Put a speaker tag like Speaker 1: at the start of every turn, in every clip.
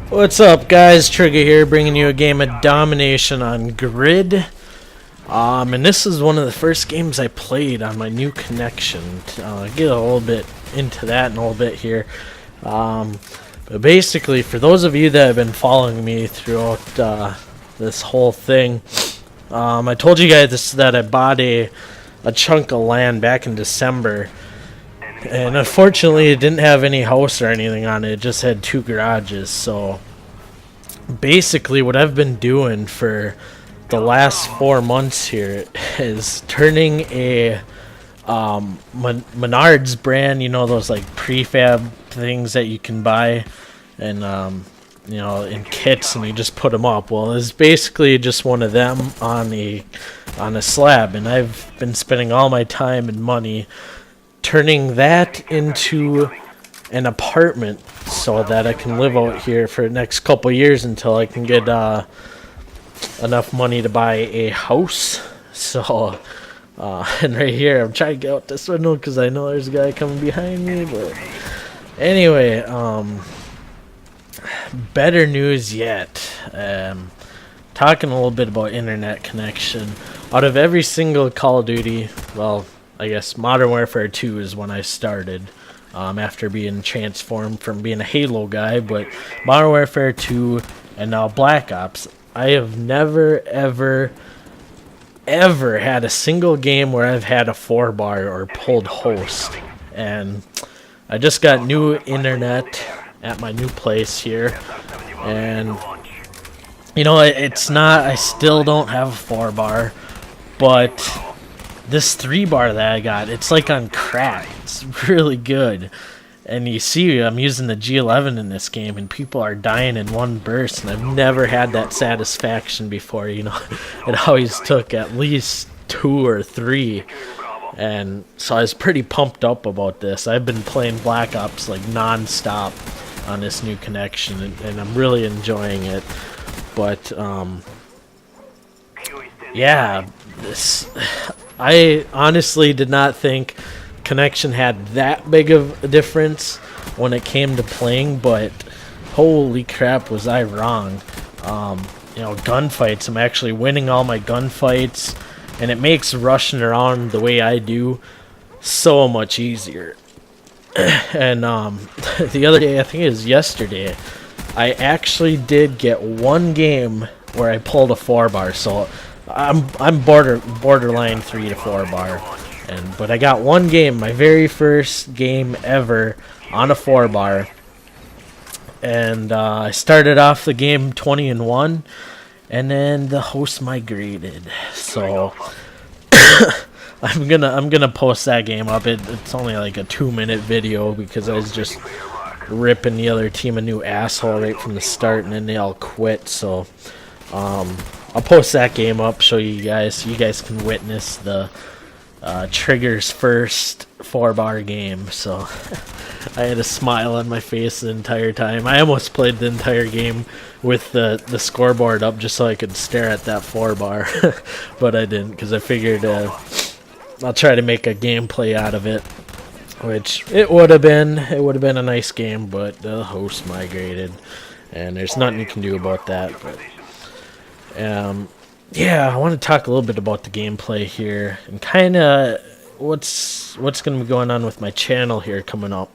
Speaker 1: What's up, guys? Trigger here, bringing you a game of Domination on Grid. And this is one of the first games I played on my new connection. I'll get a little bit into that in a little bit here. But basically, for those of you that have been following me throughout this whole thing, I told you guys that I bought a chunk of land back in December. And unfortunately, it didn't have any house or anything on it. It just had 2 garages. So basically, what I've been doing for the last 4 months here is turning a Menards brand, you know, those like prefab things that you can buy and you know, in kits, and you just put them up. Well, it's basically just one of them on a slab, and I've been spending all my time and money turning that into an apartment so that I can live out here for the next couple years until I can get enough money to buy a house. So and right here I'm trying to get out this window because I know there's a guy coming behind me. But anyway, better news yet. Talking a little bit about internet connection. Out of every single Call of Duty, well, I guess Modern Warfare 2 is when I started, after being transformed from being a Halo guy, but Modern Warfare 2 and now Black Ops, I have never, ever had a single game where I've had a 4-bar or pulled host. And I just got new internet at my new place here, and you know, it's not, I still don't have a 4-bar, but this 3-bar that I got, it's like on crack. It's really good. And you see, I'm using the G11 in this game, and people are dying in one burst, and I've never had that satisfaction before. You know, it always took at least 2 or 3. And so I was pretty pumped up about this. I've been playing Black Ops like non-stop on this new connection, and I'm really enjoying it. But yeah, I honestly did not think connection had that big of a difference when it came to playing, but holy crap, was I wrong. You know, gunfights, I'm actually winning all my gunfights, and it makes rushing around the way I do so much easier. And the other day, I think it was yesterday, I actually did get one game where I pulled a 4-bar, so I'm borderline 3 to 4-bar, but I got one game, my very first game ever on a 4-bar, and I started off the game 20-1, and then the host migrated. So I'm gonna post that game up. It's only like a 2-minute video because I was just ripping the other team a new asshole right from the start, and then they all quit. So I'll post that game up, show you guys, so you guys can witness the Trigger's first 4-bar game. So I had a smile on my face the entire time. I almost played the entire game with the scoreboard up just so I could stare at that 4-bar, but I didn't, because I figured I'll try to make a gameplay out of it, which it would have been a nice game, but the host migrated, and there's nothing you can do about that. But yeah, I want to talk a little bit about the gameplay here and kind of what's going to be going on with my channel here coming up.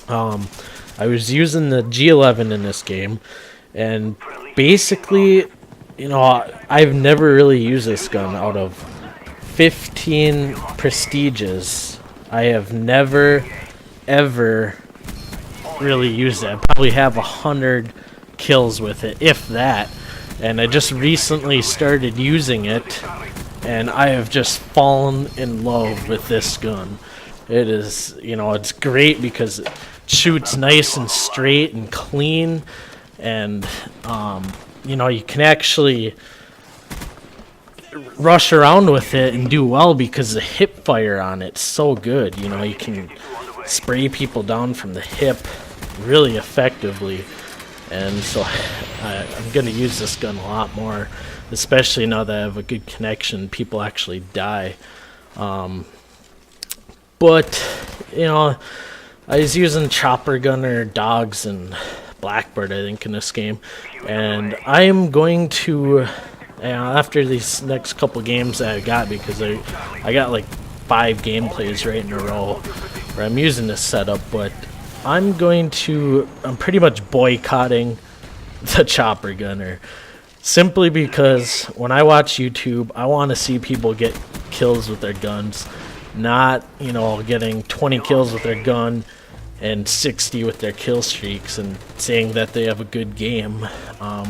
Speaker 1: I was using the G11 in this game, and basically, you know, I've never really used this gun. Out of 15 prestiges, I have never ever really used it. I probably have 100 kills with it, if that. And I just recently started using it, and I have just fallen in love with this gun. It is, you know, it's great because it shoots nice and straight and clean, and you know, you can actually rush around with it and do well because the hip fire on it's so good. You know, you can spray people down from the hip really effectively. And so I'm going to use this gun a lot more, especially now that I have a good connection. People actually die. But, you know, I was using chopper gunner, dogs, and blackbird, I think, in this game, and I am going to, after these next couple games that I got, because I got like 5 gameplays right in a row where I'm using this setup, but I'm pretty much boycotting the chopper gunner, simply because when I watch YouTube, I want to see people get kills with their guns, not, you know, getting 20 kills with their gun and 60 with their kill streaks and saying that they have a good game,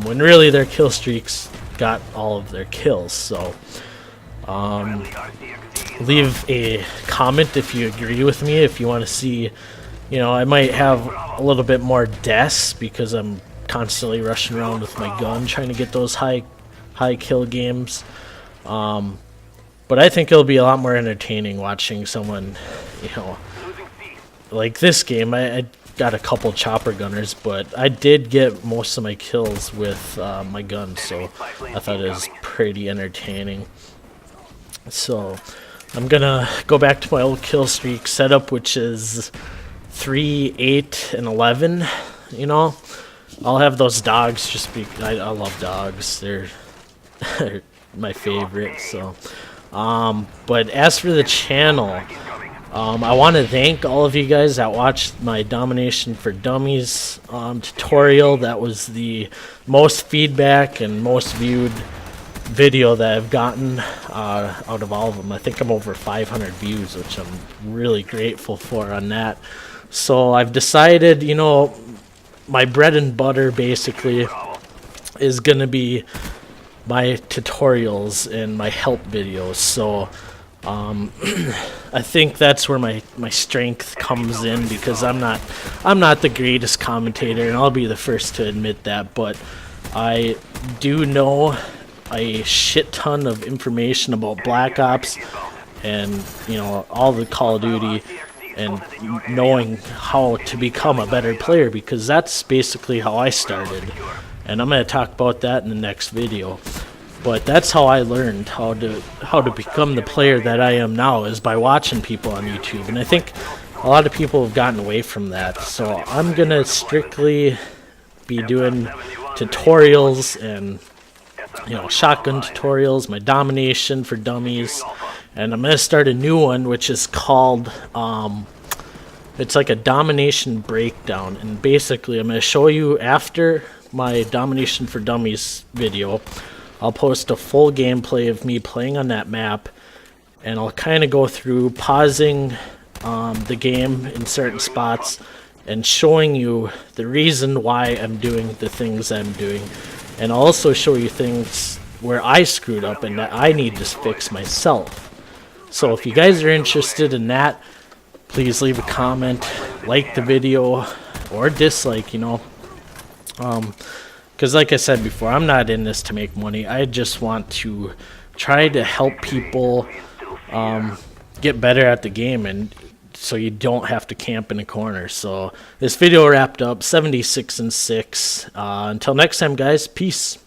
Speaker 1: when really their kill streaks got all of their kills. So leave a comment if you agree with me, if you want to see, you know, I might have a little bit more deaths because I'm constantly rushing around with my gun trying to get those high kill games, but I think it'll be a lot more entertaining watching someone, you know, like this game. I got a couple chopper gunners, but I did get most of my kills with my gun, so I thought it was pretty entertaining. So I'm gonna go back to my old kill streak setup, which is 3, 8, and 11. You know, I'll have those dogs just I love dogs. They're my favorite. So, but as for the channel, I want to thank all of you guys that watched my Domination for Dummies tutorial. That was the most feedback and most viewed video that I've gotten out of all of them. I think I'm over 500 views, which I'm really grateful for on that. So I've decided, you know, my bread and butter basically is going to be my tutorials and my help videos. So I think that's where my strength comes in, because I'm not the greatest commentator, and I'll be the first to admit that, but I do know a shit ton of information about Black Ops and, you know, all the Call of Duty, and knowing how to become a better player, because that's basically how I started, and I'm going to talk about that in the next video. But that's how I learned how to become the player that I am now, is by watching people on YouTube. And I think a lot of people have gotten away from that. So I'm going to strictly be doing tutorials and, you know, shotgun tutorials, my Domination for Dummies. And I'm going to start a new one, which is called, it's like a Domination breakdown. And basically I'm going to show you, after my Domination for Dummies video, I'll post a full gameplay of me playing on that map, and I'll kind of go through pausing the game in certain spots and showing you the reason why I'm doing the things I'm doing, and I'll also show you things where I screwed up and that I need to fix myself. So if you guys are interested in that, please leave a comment, like the video, or dislike, you know. Because like I said before, I'm not in this to make money. I just want to try to help people get better at the game, and so you don't have to camp in a corner. So this video wrapped up, 76 and 6. Until next time, guys, peace.